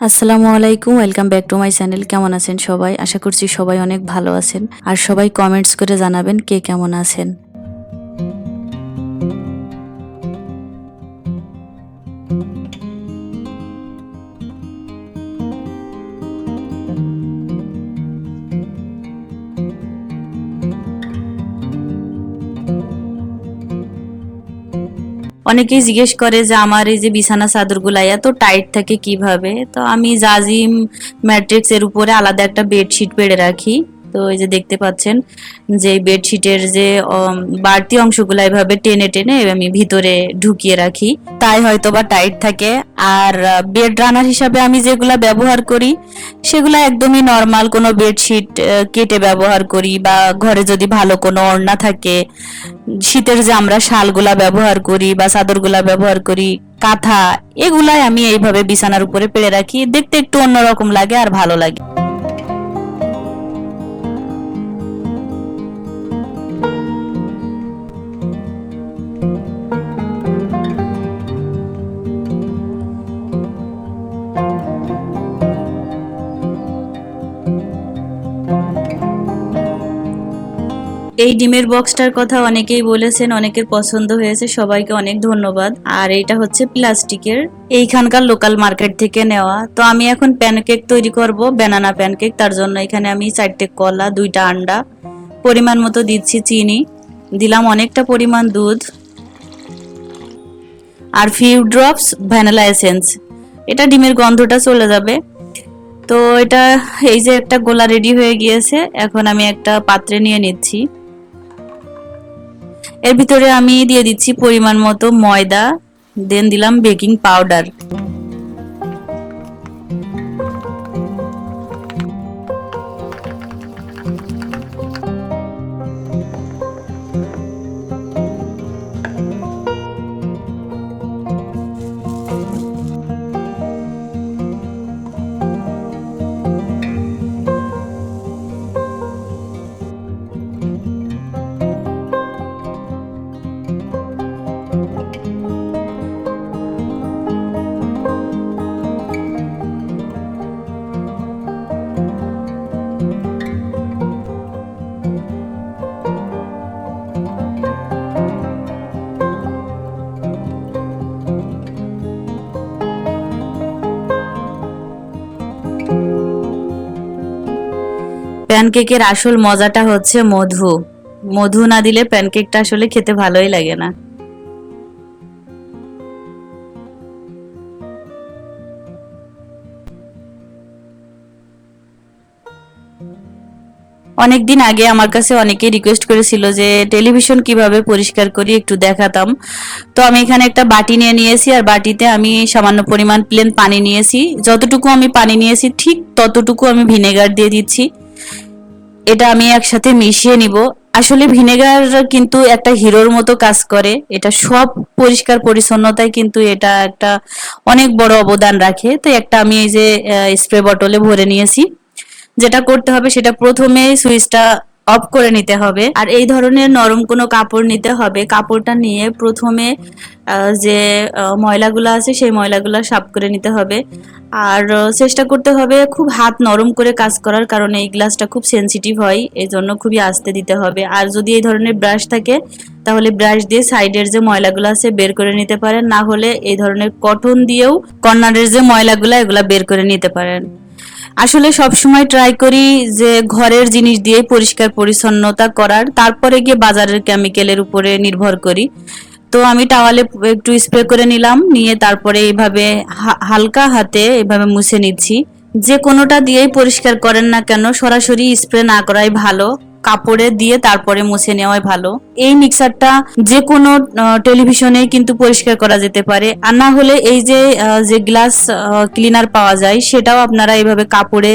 আসসালামু আলাইকুম, welcome back to my channel. কেমন আছেন সবাই? আশা করছি সবাই অনেক ভালো আছেন। আর সবাই কমেন্টস করে জানাবেন কে কেমন আছেন। অনেকেই জিজ্ঞেস করে যে আমার এই যে বিছানা চাদরগুলা এত টাইট থাকে কিভাবে। তো আমি জাজিম ম্যাট্রিক্স এর উপরে আলাদা একটা বেডশিট পেড়ে রাখি। তো এই যে দেখতে পাচ্ছেন যে বেডশিটের যে বাড়তি অংশগুলো এভাবে টেনে টেনে আমি ভিতরে ঢুকিয়ে রাখি, তাই হয়তো বা টাইট থাকে। আর বেড রানার হিসাবে আমি যেগুলা ব্যবহার করি সেগুলা একদমই নর্মাল কোনো বেডশিট কেটে ব্যবহার করি, বা ঘরে যদি ভালো কোনো ওড়না থাকে, শীতের যে আমরা শালগুলা ব্যবহার করি বা চাদরগুলা ব্যবহার করি, কাঁথা, এগুলাই আমি এইভাবে বিছানার উপরে পেড়ে রাখি। দেখতে একটু অন্যরকম লাগে আর ভালো লাগে। এই ডিমের বক্সটার কথা অনেকেই বলেছেন, অনেকের পছন্দ হয়েছে, সবাইকে অনেক ধন্যবাদ। আর এটা হচ্ছে প্লাস্টিকের, এইখানকার লোকাল মার্কেট থেকে নেওয়া। তো আমি এখন প্যানকেক তৈরি করব, ব্যানানা প্যানকেক। তার জন্য এখানে আমি 4টে কলা, 2টা আন্ডা, পরিমাণ মতো দিচ্ছি চিনি, দিলাম অনেকটা পরিমাণ দুধ, আর ফিউ ড্রপস ভ্যানিলা এসেন্স। এটা ডিমের গন্ধটা চলে যাবে। তো এটা, এই যে একটা গোলা রেডি হয়ে গিয়েছে, এখন আমি একটা পাত্রে নিয়ে নিচ্ছি। এর ভিতরে আমি দিয়ে দিচ্ছি পরিমাণ মতো ময়দা, দেন দিলাম বেকিং পাউডার। প্যানকেকের আসল মজাটা হচ্ছে মধু। মধু না দিলে প্যানকেকটা আসলে খেতে ভালোই লাগে না। অনেকদিন আগে আমার কাছে অনেকে রিকোয়েস্ট করেছিল যে টেলিভিশন কিভাবে পরিষ্কার করি একটু দেখাতাম। তো আমি এখানে একটা বাটি নিয়ে নিয়েছি, আর বাটিতে আমি সামান্য পরিমাণ প্লেন পানি নিয়েছি। যতটুকু আমি পানি নিয়েছি ঠিক ততটুকু আমি ভিনেগার দিয়ে দিচ্ছি। এটা আমি একসাথে মিশিয়ে নিব। আসলে ভিনেগার কিন্তু একটা হিরোর মতো কাজ করে, এটা সব পরিষ্কার পরিচ্ছন্নতায় কিন্তু এটা একটা অনেক বড় অবদান রাখে। তো একটা আমি এই যে স্প্রে বটলে ভরে নিয়েছি। যেটা করতে হবে সেটা প্রথমে সুইচটা অফ করে নিতে হবে, আর এই ধরনের নরম কোনো কাপড় নিতে হবে। কাপড়টা নিয়ে প্রথমে যে ময়লাগুলো আছে সেই ময়লাগুলো সাফ করে নিতে হবে। আর চেষ্টা করতে হবে খুব হাত নরম করে কাজ করার, কারণে এই গ্লাসটা খুব সেনসিটিভ হয়, এই জন্য খুবই আস্তে দিতে হবে। আর যদি এই ধরনের ব্রাশ থাকে তাহলে ব্রাশ দিয়ে সাইডের যে ময়লাগুলো আছে বের করে নিতে পারেন, না হলে এই ধরনের কটন দিয়েও কর্নারের যে ময়লাগুলো এগুলা বের করে নিতে পারেন। আসলে সব সময় ট্রাই করি যে ঘরের জিনিস দিয়ে পরিষ্কার পরিচ্ছন্নতা করার, তারপরে গিয়ে বাজারের কেমিক্যালের উপরে নির্ভর করি। তো আমি টাওয়ালে একটু স্প্রে করে নিলাম, নিয়ে তারপরে এইভাবে হালকা হাতে এভাবে মুছে নিচ্ছি। যে কোনোটা দিয়েই পরিষ্কার করেন না কেন, সরাসরি স্প্রে না করাই ভালো, কাপড়ে দিয়ে তারপরে মুছে নেওয়াই ভালো। এই মিক্সারটা যে কোনো টেলিভিশনে কিন্তু পরিষ্কার করা যেতে পারে, আর না হলে এই যে যে গ্লাস ক্লিনার পাওয়া যায় সেটাও আপনারা এইভাবে কাপড়ে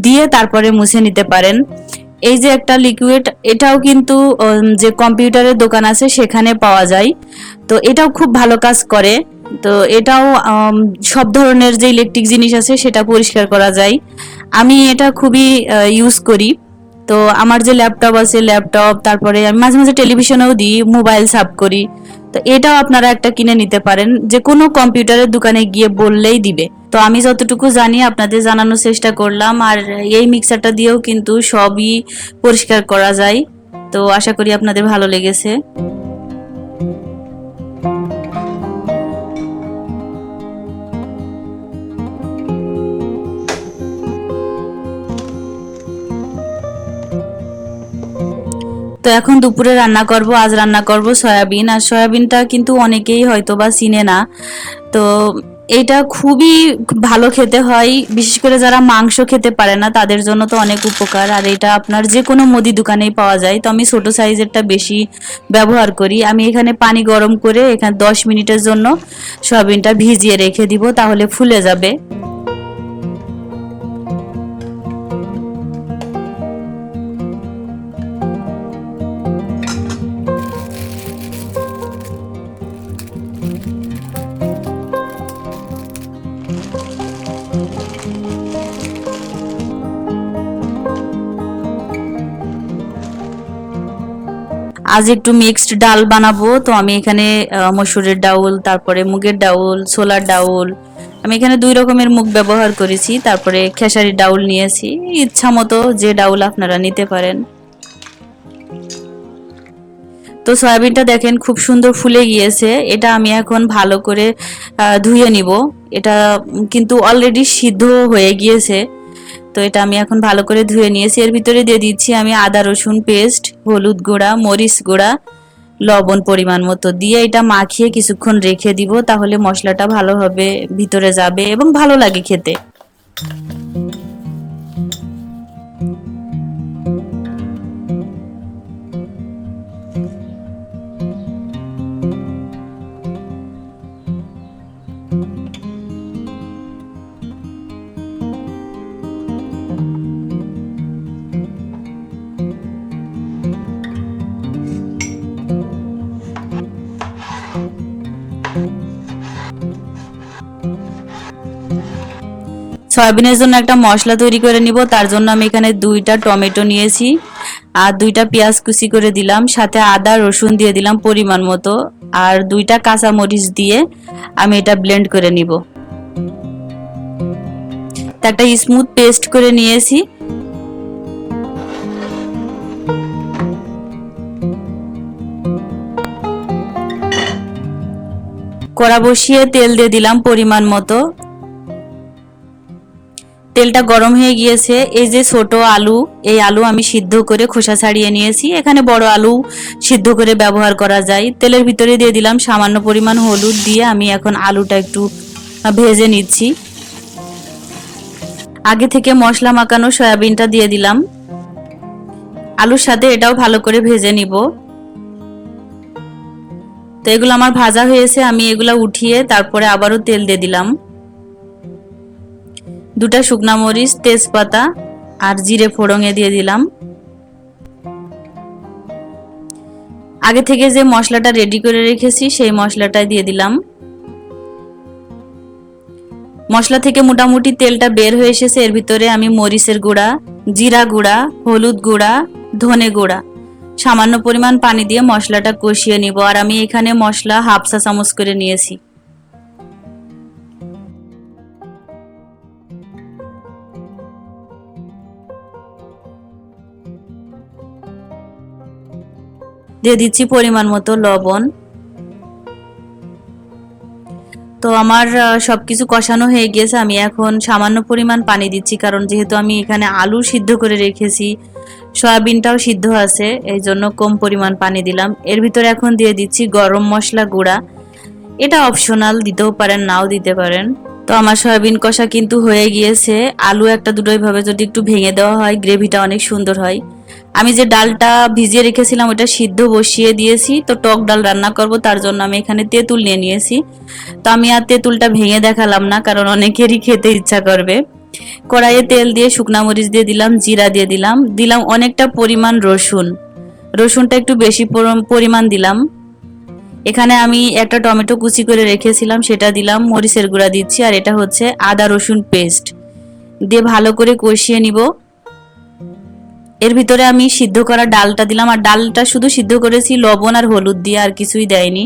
দিয়ে তারপরে মুছে নিতে পারেন। এই যে একটা লিকুইড, এটাও কিন্তু যে কম্পিউটারের দোকান আছে সেখানে পাওয়া যায়। তো এটাও খুব ভালো কাজ করে। তো এটাও সব ধরনের যে ইলেকট্রিক জিনিস আছে সেটা পরিষ্কার করা যায়। আমি এটা খুবই ইউজ করি। তো আমার যে ল্যাপটপ আছে, ল্যাপটপ, তারপরে আমি মাঝে মাঝে টেলিভিশনেও দিই, মোবাইল সাফ করি। তো এটাও আপনারা একটা কিনে নিতে পারেন, যে কোনো কম্পিউটারের দোকানে গিয়ে বললেই দিবে। তো আমি যতটুকু জানি আপনাদের জানানোর চেষ্টা করলাম। আর এই মিক্সারটা দিয়েও কিন্তু সবই পরিষ্কার করা যায়। তো আশা করি আপনাদের ভালো লেগেছে। তো এখন দুপুরে রান্না করব, আজ রান্না করব সয়াবিন। আর সয়াবিনটা কিন্তু অনেকেই হয়তো বা চিনে না। তো এটা খুবই ভালো খেতে হয়, বিশেষ করে যারা মাংস খেতে পারে না তাদের জন্য তো অনেক উপকার। আর এটা আপনার যে কোনো মুদি দোকানেই পাওয়া যায়। তো আমি ছোট সাইজেরটা বেশি ব্যবহার করি। আমি এখানে পানি গরম করে এখানে 10 মিনিটের জন্য সয়াবিনটা ভিজিয়ে রেখে দিব, তাহলে ফুলে যাবে। আজ একটু মিক্সড ডাল বানাবো। তো আমি এখানে মসুরের ডাউল, তারপরে মুগের ডাউল, ছোলার ডাউল, আমি এখানে 2 রকমের মুগ ব্যবহার করেছি। তারপরে খেসারির ডাউল নিয়েছি, ইচ্ছা মতো যে ডাউল আপনারা নিতে পারেন। তো সয়াবিনটা দেখেন খুব সুন্দর ফুলে গিয়েছে। এটা আমি এখন ভালো করে ধুয়ে নিব। এটা কিন্তু অলরেডি সিদ্ধ হয়ে গিয়েছে। তো এটা আমি এখন ভালো করে ধুয়ে নিয়েছি। এর ভিতরে দিয়ে দিচ্ছি আমি আদা রসুন পেস্ট, হলুদ গুঁড়া, মরিচ গুঁড়া, লবণ পরিমাণ মতো দিয়ে এটা মাখিয়ে কিছুক্ষণ রেখে দিব, তাহলে মশলাটা ভালোভাবে ভিতরে যাবে এবং ভালো লাগে খেতে। সয়াবিনের জন্য একটা মশলা তৈরি করে নিব। তার জন্য আমি এখানে 2টা টমেটো নিয়েছি আর 2টা পেঁয়াজ কুচি করে দিলাম, সাথে আদা রসুন দিয়ে দিলাম পরিমাণ মতো, আর 2টা কাঁচা মরিচ দিয়ে আমি এটা ব্লেন্ড করে নিব। একটা স্মুথ পেস্ট করে নিয়েছি। কড়া বসিয়ে তেল দিয়ে দিলাম পরিমাণ মতো। তেলটা গরম হয়ে গিয়েছে। এই যে ছোট আলু, এই আলু আমি সিদ্ধ করে খোসা ছাড়িয়ে নিয়েছি। এখানে বড় আলু সিদ্ধ করে ব্যবহার করা যায়। তেলের ভিতরে দিয়ে দিলাম সামান্য পরিমাণ হলুদ দিয়ে আমি এখন আলুটা একটু ভেজে নিচ্ছি। আগে থেকে মশলা মাখানো সয়াবিনটা দিয়ে দিলাম। আলুর সাথে এটাও ভালো করে ভেজে নিব। তো এগুলো আমার ভাজা হয়েছে, আমি এগুলো উঠিয়ে তারপরে আবারও তেল দিয়ে দিলাম। 2টা শুকনা মরিচ, তেজপাতা আর জিরে ফোড়নে দিয়ে দিলাম। আগে থেকে যে মশলাটা রেডি করে রেখেছি সেই মশলাটা দিয়ে দিলাম। মশলা থেকে মোটামুটি তেলটা বের হয়ে এসেছে। এর ভিতরে আমি মরিচের গুঁড়া, জিরা গুঁড়া, হলুদ গুঁড়া, ধনে গুঁড়া, সামান্য পরিমাণ পানি দিয়ে মশলাটা কষিয়ে নিব। আর আমি এখানে মশলা 1/2 চা চামচ করে নিয়েছি। দিয়ে দিচ্ছি পরিমাণ মতো লবণ। তো আমার সবকিছু কষানো হয়ে গিয়েছে। আমি এখন সামান্য পরিমাণ পানি দিচ্ছি, কারণ যেহেতু আমি এখানে আলু সিদ্ধ করে রেখেছি, সয়াবিনটাও সিদ্ধ আছে, এই জন্য কম পরিমাণ পানি দিলাম। এর ভিতরে এখন দিয়ে দিচ্ছি গরম মশলা গুঁড়া। এটা অপশনাল, দিতেও পারেন নাও দিতে পারেন। তো আমার সয়াবিন কষা কিন্তু হয়ে গিয়েছে। আলু একটা দুটোই ভাবে যদি একটু ভেঙে দেওয়া হয় গ্রেভিটা অনেক সুন্দর হয়। আমি যে ডালটা ভিজিয়ে রেখেছিলাম ওটা সিদ্ধ বসিয়ে দিয়েছি। তো টক ডাল রান্না করব, তার জন্য আমি এখানে তেঁতুল নিয়ে নিয়েছি। তো আমি আর তেঁতুলটা ভেঙে দেখালাম না, কারণ অনেকেরই খেতে ইচ্ছা করবে। কড়াইয়ে তেল দিয়ে শুকনা মরিচ দিয়ে দিলাম, জিরা দিয়ে দিলাম, দিলাম অনেকটা পরিমাণ রসুন। রসুনটা একটু বেশি পরিমাণ দিলাম। এখানে আমি একটা টমেটো কুচি করে রেখেছিলাম সেটা দিলাম, মরিচের গুঁড়া দিচ্ছি, আর এটা হচ্ছে আদা রসুন পেস্ট দিয়ে ভালো করে কষিয়ে নিব। এর ভিতরে আমি সিদ্ধ করা ডালটা দিলাম, আর ডালটা শুধু সিদ্ধ করেছি লবণ আর হলুদ দিয়ে, আর কিছুই দেয়নি।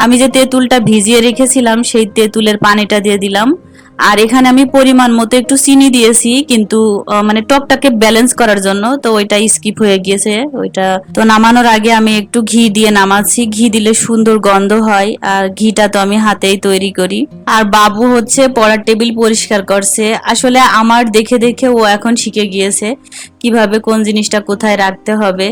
আমি যে তেঁতুলটা ভিজিয়ে রেখেছিলাম সেই তেঁতুলের পানিটা দিয়ে দিলাম। আর এখানে আমি পরিমাণ মতো একটু চিনি দিয়েছি, কিন্তু মানে টকটাকে ব্যালেন্স করার জন্য, তো ওইটা স্কিপ হয়ে গিয়েছে ওইটা। তো নামানোর আগে আমি একটু ঘি দিয়ে নামাচ্ছি, ঘি দিলে সুন্দর গন্ধ হয়, আর ঘিটা তো আমি হাতেই তৈরি করি। আর বাবু হচ্ছে পড়ার টেবিল পরিষ্কার করছে, আসলে আমার দেখে দেখে ও এখন শিখে গিয়েছে কিভাবে কোন জিনিসটা কোথায় রাখতে হবে।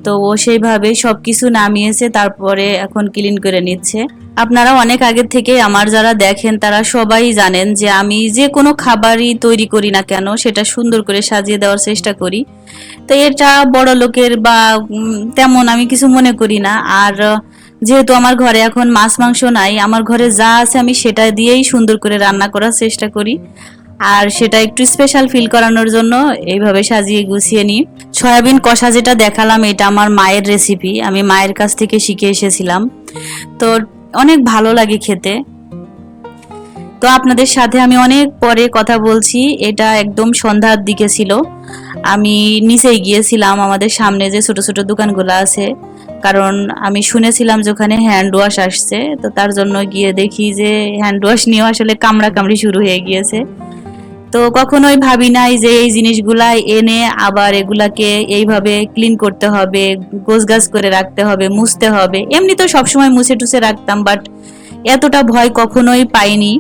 তো ও সেইভাবেই সবকিছু নামিয়েছে, তারপরে এখন ক্লিন করে নিচ্ছে। আপনারা অনেক আগের থেকে আমার যারা দেখেন তারা সবাই জানেন যে আমি যে কোনো খাবারই তৈরি করি না কেন সেটা সুন্দর করে সাজিয়ে দেওয়ার চেষ্টা করি। তো এটা বড় লোকের বা তেমন আমি কিছু মনে করি না। আর যেহেতু আমার ঘরে এখন মাছ মাংস নাই, আমার ঘরে যা আছে আমি সেটা দিয়েই সুন্দর করে রান্না করার চেষ্টা করি। আর সেটা একটু স্পেশাল ফিল করানোর জন্য এইভাবে সাজিয়ে গুছিয়ে নিই। সয়াবিন কষা যেটা দেখালাম এটা আমার মায়ের রেসিপি, আমি মায়ের কাছ থেকে শিখে এসেছিলাম। তো অনেক ভালো লাগে খেতে। তো আপনাদের সাথে আমি অনেক পরে কথা বলছি, এটা একদম সন্ধ্যার দিকে ছিল। আমি নিচেই গিয়েছিলাম আমাদের সামনে যে ছোট ছোট দোকানগুলো আছে, কারণ আমি শুনেছিলাম যে ওখানে হ্যান্ড ওয়াশ আসছে, তো তার জন্য গিয়ে দেখি যে হ্যান্ড ওয়াশ নিয়েও আসলে কামড়া কামড়ি শুরু হয়ে গিয়েছে। তো কখনোই ভাবি নাই যে এই জিনিসগুলা এনে আবার এগুলাকে এইভাবে ক্লিন করতে হবে, গোছগাছ করে রাখতে হবে, মুছতে হবে। এমনি তো সবসময় মুছে টুছে রাখতাম, বাট এতটা ভয় কখনোই পাইনি।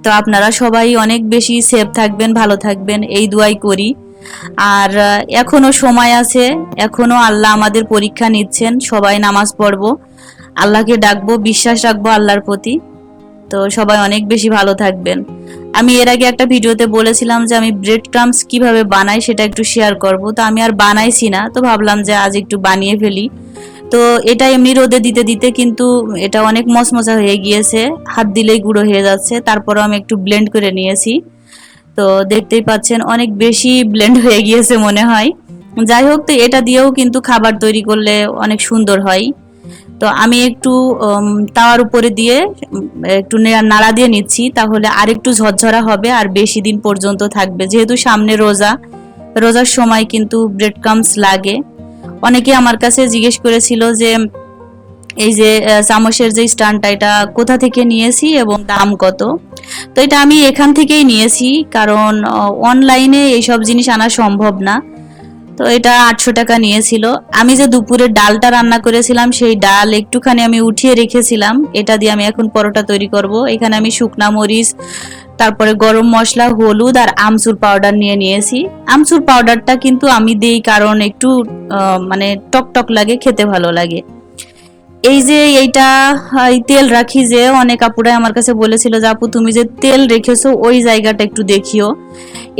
তো আপনারা সবাই অনেক বেশি সেফ থাকবেন, ভালো থাকবেন এই দোয়াই করি। আর এখনো সময় আছে, এখনো আল্লাহ আমাদের পরীক্ষা নিচ্ছেন, সবাই নামাজ পড়বো, আল্লাহকে ডাকবো, বিশ্বাস রাখবো আল্লাহর প্রতি। তো সবাই অনেক বেশি ভালো থাকবেন। আমি এর আগে একটা ভিডিওতে বলেছিলাম যে আমি ব্রেড ক্রামস কিভাবে বানাই সেটা একটু শেয়ার করব, তো আমি আর বানাইছি না, তো ভাবলাম যে আজ একটু বানিয়ে ফেলি। তো এটা এমনি রোদে দিতে দিতে কিন্তু এটা অনেক মচমচা হয়ে গিয়েছে, হাত দিলেই গুঁড়ো হয়ে যাচ্ছে। তারপরও আমি একটু ব্লেন্ড করে নিয়েছি। তো দেখতেই পাচ্ছেন অনেক বেশি ব্লেন্ড হয়ে গিয়েছে মনে হয়। যাই হোক, তো এটা দিয়েও কিন্তু খাবার তৈরি করলে অনেক সুন্দর হয়। তো আমি একটু তাওয়ার উপরে দিয়ে একটু নাড়া দিয়ে নিচ্ছি, তাহলে আর একটু ঝরঝরা হবে আর বেশি দিন পর্যন্ত থাকবে, যেহেতু সামনে রোজা, রোজার সময় কিন্তু ব্রেড ক্রামস লাগে। অনেকে আমার কাছে জিজ্ঞেস করেছিল যে এই যে চামচের যে স্ট্যান্ডটা এটা কোথা থেকে নিয়েছি এবং দাম কত। তো এটা আমি এখান থেকেই নিয়েছি, কারণ অনলাইনে এইসব জিনিস আনা সম্ভব না। তো এটা 800 টাকা নিয়েছিল। আমি যে দুপুরে ডালটা রান্না করেছিলাম সেই ডাল একটুখানি আমি উঠিয়ে রেখেছিলাম, এটা দিয়ে আমি এখন পরোটা তৈরি করব। এখানে আমি শুকনা মরিচ, তারপরে গরম মশলা, হলুদ আর আমচুর পাউডার নিয়ে নিয়েছি। আমচুর পাউডারটা কিন্তু আমি দেই কারণ একটু মানে টক টক লাগে, খেতে ভালো লাগে। এই যে এইটা তেল রাখি, যে অনেক আপুরাই আমার কাছে বলেছিল যে আপু তুমি যে তেল রেখেছো ওই জায়গাটা একটু দেখিও।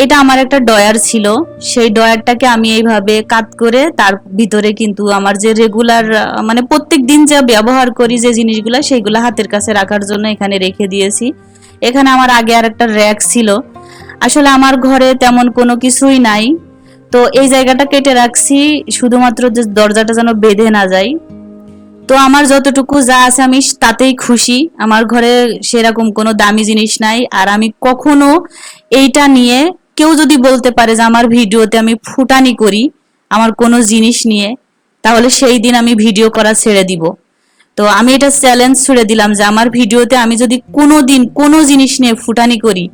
এটা আমার একটা ডয়ার ছিল, সেই ডয়ারটাকে আমি এইভাবে কাট করে তার ভিতরে কিন্তু আমার যে রেগুলার মানে প্রত্যেক দিন যা ব্যবহার করি যে জিনিসগুলা সেইগুলা হাতের কাছে রাখার জন্য এখানে রেখে দিয়েছি। এখানে আমার আগে আর একটা র্যাক ছিল। আসলে আমার ঘরে তেমন কোনো কিছুই নাই, তো এই জায়গাটা কেটে রাখছি শুধুমাত্র যে দরজাটা যেন বেঁধে না যায়। তো আমার যতটুকু যা আছে আমি তাতেই খুশি। আমার ঘরে সেরকম কোনো দামি জিনিস নাই, আর আমি কখনো এইটা নিয়ে, কেউ যদি বলতে পারে যে আমার ভিডিওতে আমি ফুটানি করি আমার কোনো জিনিস নিয়ে, তাহলে সেই দিন আমি ভিডিও করা ছেড়ে দিব। তো আমি এটা চ্যালেঞ্জ ছুড়ে দিলাম যে আমার ভিডিওতে আমি যদি কোনো দিন কোনো জিনিস নিয়ে ফুটানি করি,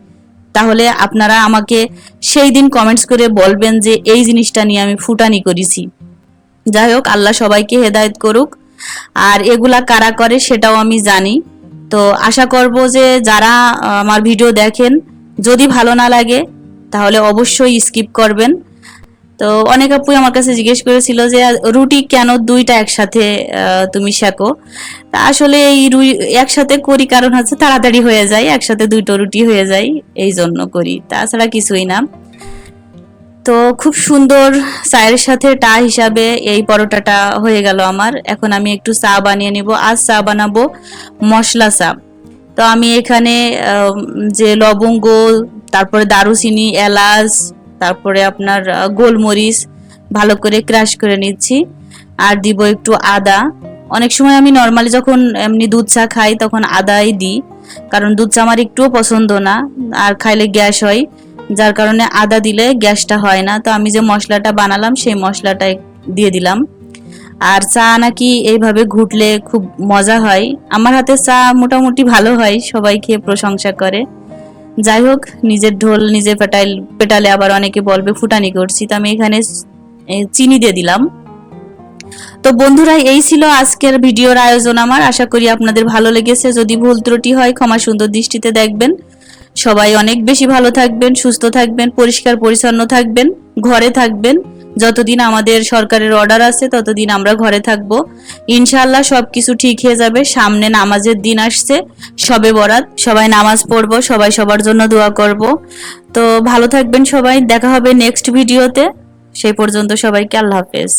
তাহলে আপনারা আমাকে সেই দিন কমেন্টস করে বলবেন যে এই জিনিসটা নিয়ে আমি ফুটানি করেছি। যাই হোক, আল্লাহ সবাইকে হেদায়েত করুক। আর এগুলা কারা করে সেটাও আমি জানি। তো আশা করব যে যারা আমার ভিডিও দেখেন, যদি ভালো না লাগে তাহলে অবশ্যই স্কিপ করবেন। তো অনেক আপুই আমার কাছে জিজ্ঞেস করেছিল যে রুটি কেন দুইটা একসাথে তুমি সেকো। তা আসলে এই একসাথে করি কারণ হচ্ছে তাড়াতাড়ি হয়ে যায়, একসাথে দুটো রুটি হয়ে যায়, এই জন্য করি, তাছাড়া কিছুই না। তো খুব সুন্দর চায়ের সাথে টা হিসাবে এই পরোটাটা হয়ে গেল আমার। এখন আমি একটু চা বানিয়ে নিব। আজ চা বানাবো মশলা চা। তো আমি এখানে যে লবঙ্গ, তারপরে দারুচিনি, এলাচ, তারপরে আপনার গোলমরিচ ভালো করে ক্রাশ করে নিচ্ছি, আর দিব একটু আদা। অনেক সময় আমি নর্মালি যখন এমনি দুধ চা খাই তখন আদাই দিই, কারণ দুধ চা আমার একটুও পছন্দ না, আর খাইলে গ্যাস হয়, যার কারণে আদা দিলে গ্যাসটা হয় না। তো আমি যে মশলাটা বানালাম সেই মশলাটা দিয়ে দিলাম। আর চা নাকি এইভাবে ঘুটলে খুব মজা হয়। আমার হাতে চা মোটামুটি ভালো হয়, সবাই খেয়ে প্রশংসা করে। যাই হোক, নিজের ঢোল নিজে পেটালে আবার অনেকে বলবে ফুটানি করছি, তো আমি এখানে চিনি দিয়ে দিলাম। তো বন্ধুরা, এই ছিল আজকের ভিডিওর আয়োজন আমার। আশা করি আপনাদের ভালো লেগেছে। যদি ভুল ত্রুটি হয় ক্ষমা সুন্দর দৃষ্টিতে দেখবেন। সবাই অনেক বেশি ভালো থাকবেন, সুস্থ থাকবেন, পরিষ্কার পরিচ্ছন্ন থাকবেন, ঘরে থাকবেন। যতদিন আমাদের সরকারের অর্ডার আছে ততদিন আমরা ঘরে থাকবো। ইনশাআল্লাহ সবকিছু ঠিক হয়ে যাবে। সামনে নামাজের দিন আসছে, শবে বরাত, সবাই নামাজ পড়বো, সবাই সবার জন্য দোয়া করব। তো ভালো থাকবেন সবাই, দেখা হবে নেক্সট ভিডিওতে। সেই পর্যন্ত সবাইকে আল্লাহ হাফেজ।